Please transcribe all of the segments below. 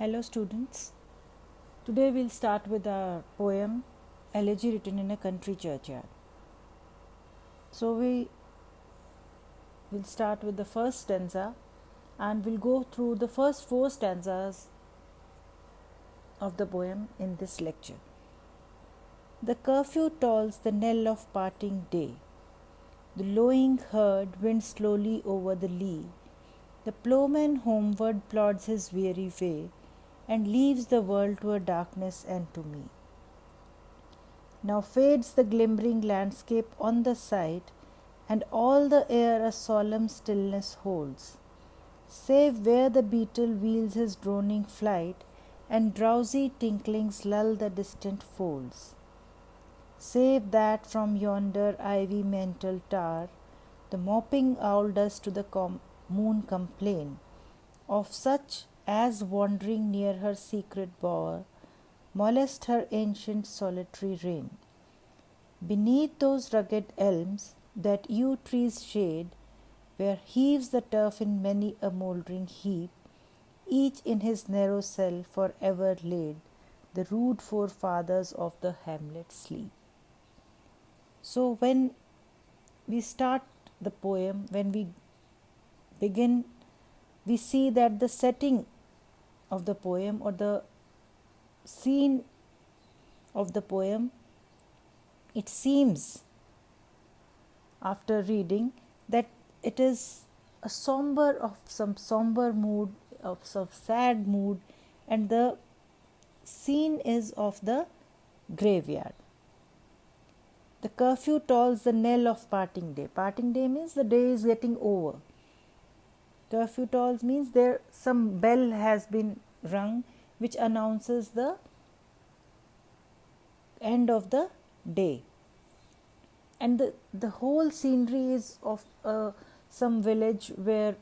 Hello students, today we'll start with our poem Elegy written in a country churchyard. So we will start with the first stanza and we'll go through the first four stanzas of the poem in this lecture. The curfew tolls the knell of parting day. The lowing herd winds slowly over the lea. The ploughman homeward plods his weary way and leaves the world to a darkness and to me. Now fades the glimmering landscape on the sight, and all the air a solemn stillness holds, save where the beetle wheels his droning flight, and drowsy tinklings lull the distant folds. Save that from yonder ivy mantled tower, the moping owl does to the moon complain, of such as wandering near her secret bower, molest her ancient solitary reign. Beneath those rugged elms that yew trees shade, where heaves the turf in many a mouldering heap, each in his narrow cell for ever laid, the rude forefathers of the hamlet sleep. So when we start the poem, when we begin, we see that the setting of the poem or the scene of the poem, it seems after reading that it is a somber mood, of some sad mood, and the scene is of the graveyard. The curfew tolls the knell of parting day. Parting day means the day is getting over. Curfew tolls means there some bell has been rung which announces the end of the day. And the whole scenery is of some village where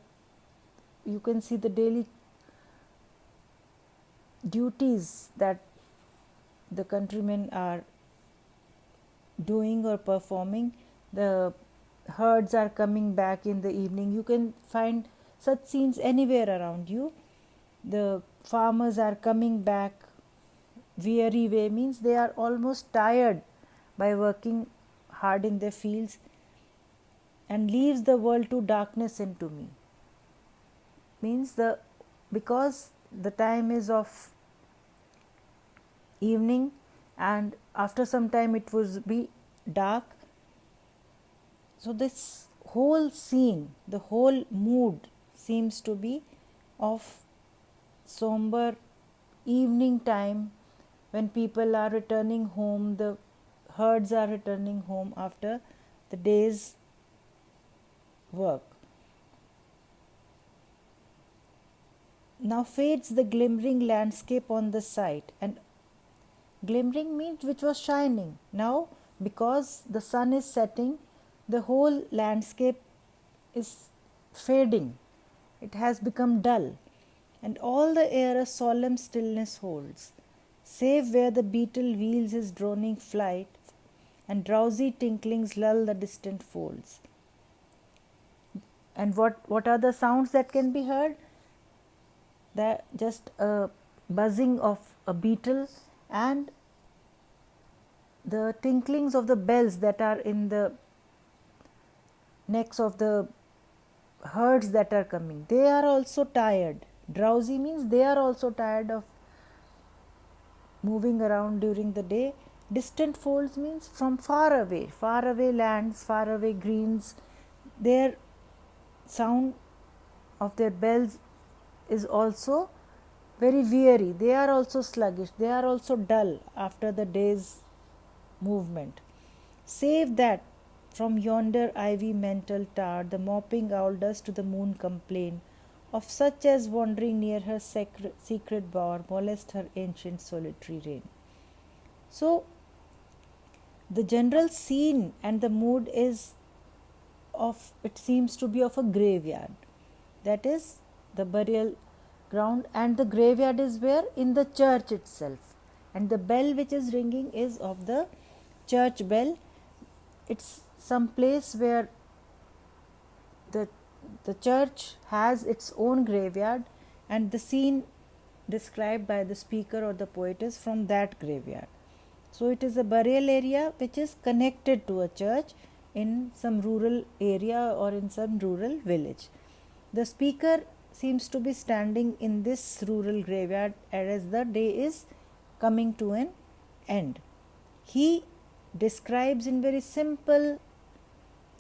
you can see the daily duties that the countrymen are doing or performing. The herds are coming back in the evening. You can find such scenes anywhere around you. The farmers are coming back weary way, means they are almost tired by working hard in their fields, and leaves the world to darkness and to me, means because the time is of evening and after some time it would be dark. So this whole scene, the whole mood seems to be of somber evening time, when people are returning home, the herds are returning home after the day's work. Now fades the glimmering landscape on the sight, and glimmering means which was shining. Now because the sun is setting, the whole landscape is fading. It has become dull, and all the air a solemn stillness holds, save where the beetle wheels his droning flight, and drowsy tinklings lull the distant folds. And what are the sounds that can be heard? That just a buzzing of a beetle and the tinklings of the bells that are in the necks of the herds that are coming. They are also tired. Drowsy means they are also tired of moving around during the day. Distant folds means from far away lands, far away greens. Their sound of their bells is also very weary. They are also sluggish. They are also dull after the day's movement. Save that from yonder ivy mantled tower, the moping owl does to the moon complain, of such as wandering near her secret bower, molest her ancient solitary reign. So the general scene and the mood is of, it seems to be of a graveyard, that is the burial ground, and the graveyard is where? In the church itself, and the bell which is ringing is of the church bell. It's some place where the church has its own graveyard, and the scene described by the speaker or the poetess from that graveyard. So it is a burial area which is connected to a church in some rural area or in some rural village. The speaker seems to be standing in this rural graveyard as the day is coming to an end. He describes in very simple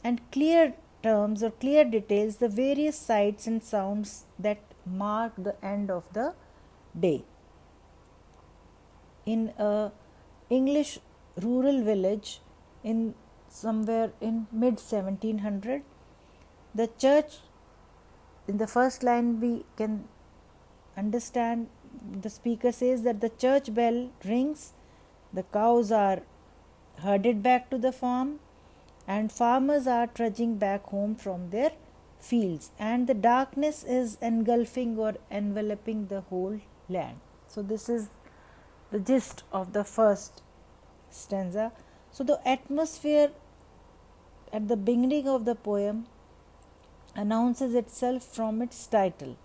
and clear terms or clear details the various sights and sounds that mark the end of the day. In a English rural village in somewhere in mid 1700, the church, in the first line we can understand the speaker says that the church bell rings, the cows are herded back to the farm, and farmers are trudging back home from their fields, and the darkness is engulfing or enveloping the whole land. So this is the gist of the first stanza. So the atmosphere at the beginning of the poem announces itself from its title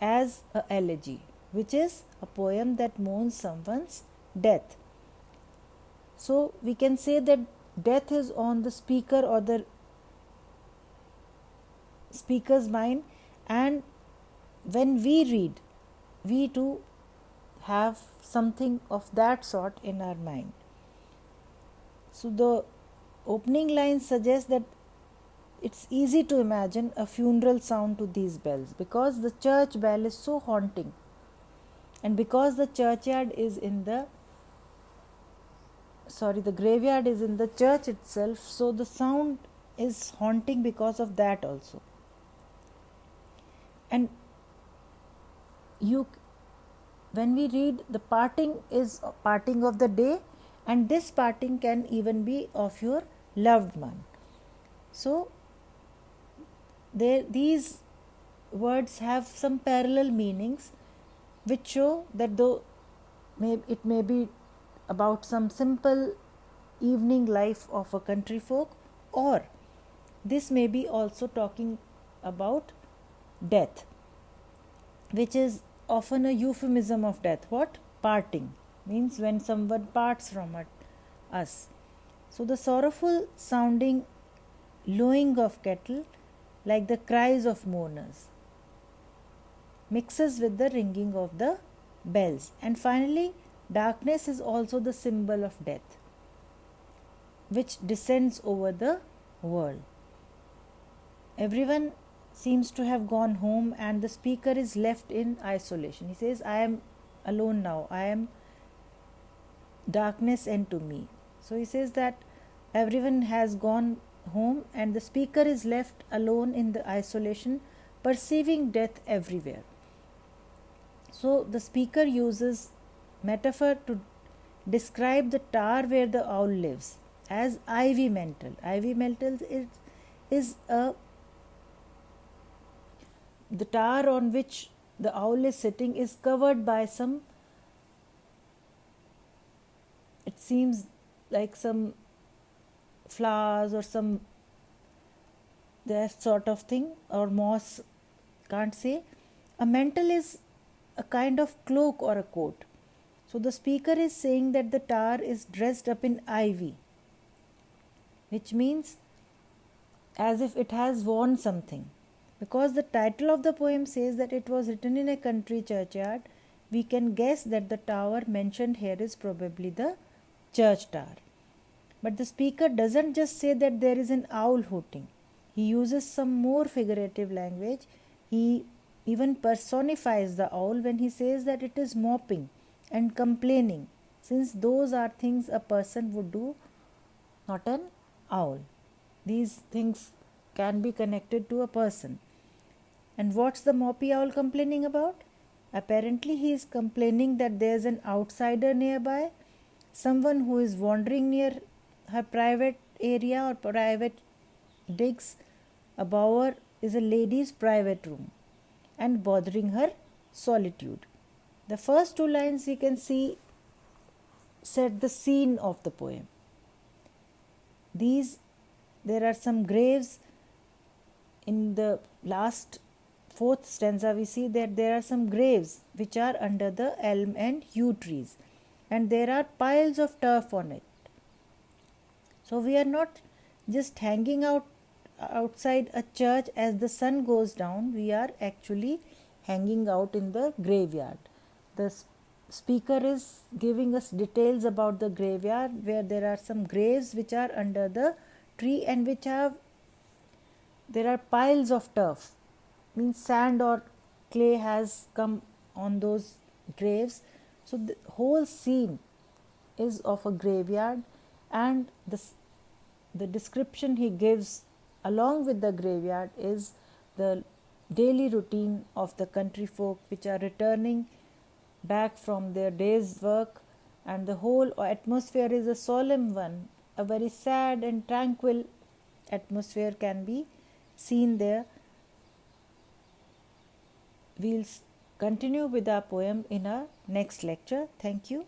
as a elegy, which is a poem that mourns someone's death. So we can say that death is on the speaker or the speaker's mind, and when we read, we too have something of that sort in our mind. So the opening lines suggest that it's easy to imagine a funeral sound to these bells because the church bell is so haunting, and because the churchyard is in the graveyard is in the church itself, so the sound is haunting because of that also. And when we read, the parting is parting of the day, and this parting can even be of your loved one. So these words have some parallel meanings which show that though it may be about some simple evening life of a country folk, or this may be also talking about death, which is often a euphemism of death. What? Parting means when someone parts from us. So the sorrowful sounding lowing of cattle, like the cries of mourners, mixes with the ringing of the bells. And finally, darkness is also the symbol of death, which descends over the world. Everyone seems to have gone home, and the speaker is left in isolation. He says, I am alone now, I am darkness unto me. So he says that everyone has gone home and the speaker is left alone in the isolation, perceiving death everywhere. So the speaker uses metaphor to describe the tower where the owl lives as ivy mantle. Ivy mantle is the tower on which the owl is sitting is covered by some, it seems like some flowers or some that sort of thing, or moss, can't say. A mantle is a kind of cloak or a coat. So the speaker is saying that the tower is dressed up in ivy, which means as if it has worn something. Because the title of the poem says that it was written in a country churchyard, we can guess that the tower mentioned here is probably the church tower. But the speaker doesn't just say that there is an owl hooting. He uses some more figurative language. He even personifies the owl when he says that it is moping and complaining, since those are things a person would do, not an owl. These things can be connected to a person. And what's the moppy owl complaining about? Apparently he is complaining that there is an outsider nearby, someone who is wandering near her private area or private digs. A bower is a lady's private room and bothering her solitude. The first two lines you can see set the scene of the poem. There are some graves in the last fourth stanza, we see that there are some graves which are under the elm and yew trees, and there are piles of turf on it. So we are not just hanging out outside a church as the sun goes down, we are actually hanging out in the graveyard. The speaker is giving us details about the graveyard, where there are some graves which are under the tree and which have, there are piles of turf, means sand or clay has come on those graves. So the whole scene is of a graveyard, and the description he gives along with the graveyard is the daily routine of the country folk which are returning back from their day's work, and the whole atmosphere is a solemn one. A very sad and tranquil atmosphere can be seen there. We'll continue with our poem in our next lecture. Thank you.